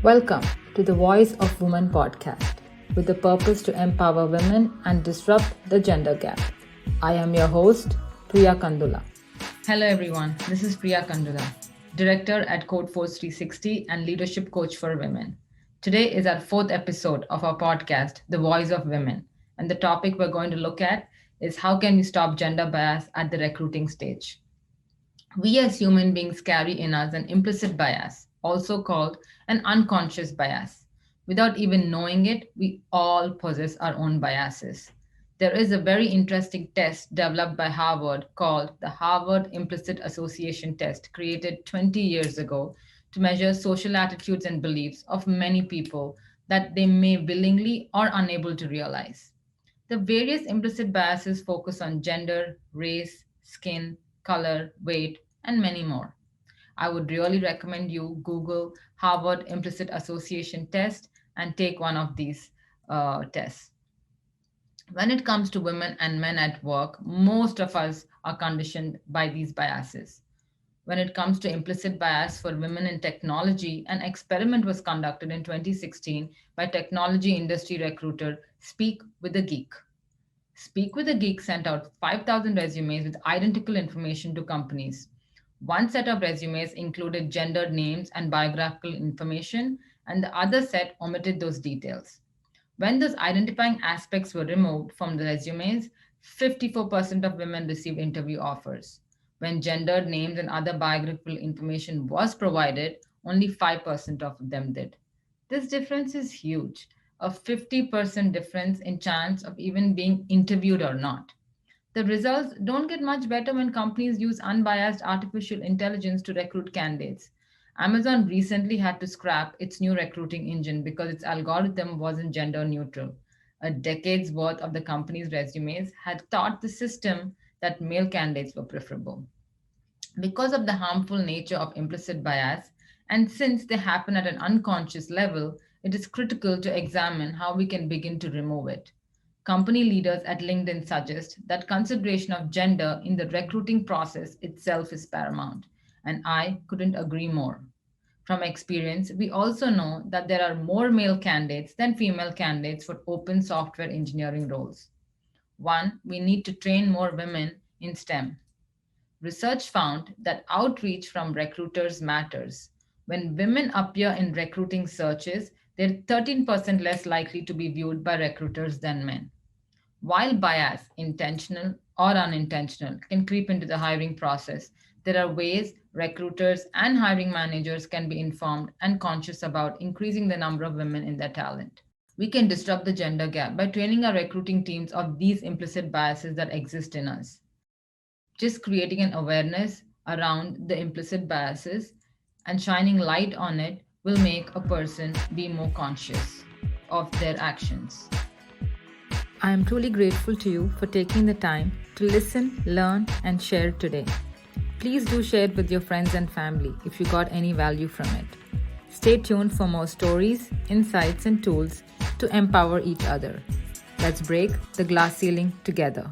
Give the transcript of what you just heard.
Welcome to the Voice of Women podcast with the purpose to empower women and disrupt the gender gap. I am your host, Priya Kandula. Hello everyone, this is Priya Kandula, Director at Codeforce 360 and Leadership Coach for Women. Today is our fourth episode of our podcast, The Voice of Women, and the topic we're going to look at is how can we stop gender bias at the recruiting stage. We as human beings carry in us an implicit bias, also called an unconscious bias. Without even knowing it, we all possess our own biases. There is a very interesting test developed by Harvard called the Harvard Implicit Association Test, created 20 years ago to measure social attitudes and beliefs of many people that they may willingly or unable to realize. The various implicit biases focus on gender, race, skin, color, weight, and many more. I would really recommend you Google Harvard Implicit Association Test and take one of these tests. When it comes to women and men at work, most of us are conditioned by these biases. When it comes to implicit bias for women in technology, an experiment was conducted in 2016 by technology industry recruiter Speak with a Geek. Speak with a Geek sent out 5,000 resumes with identical information to companies. One set of resumes included gendered names and biographical information, and the other set omitted those details. When those identifying aspects were removed from the resumes, 54% of women received interview offers. When gendered names and other biographical information was provided, only 5% of them did. This difference is huge, a 50% difference in chance of even being interviewed or not. The results don't get much better when companies use unbiased artificial intelligence to recruit candidates. Amazon recently had to scrap its new recruiting engine because its algorithm wasn't gender neutral. A decade's worth of the company's resumes had taught the system that male candidates were preferable. Because of the harmful nature of implicit bias, and since they happen at an unconscious level, it is critical to examine how we can begin to remove it. Company leaders at LinkedIn suggest that consideration of gender in the recruiting process itself is paramount, and I couldn't agree more. From experience, we also know that there are more male candidates than female candidates for open software engineering roles. One, we need to train more women in STEM. Research found that outreach from recruiters matters. When women appear in recruiting searches, they're 13% less likely to be viewed by recruiters than men. While bias, intentional or unintentional, can creep into the hiring process, there are ways recruiters and hiring managers can be informed and conscious about increasing the number of women in their talent. We can disrupt the gender gap by training our recruiting teams of these implicit biases that exist in us. Just creating an awareness around the implicit biases and shining light on it will make a person be more conscious of their actions. I am truly grateful to you for taking the time to listen, learn, and share today. Please do share it with your friends and family if you got any value from it. Stay tuned for more stories, insights, and tools to empower each other. Let's break the glass ceiling together.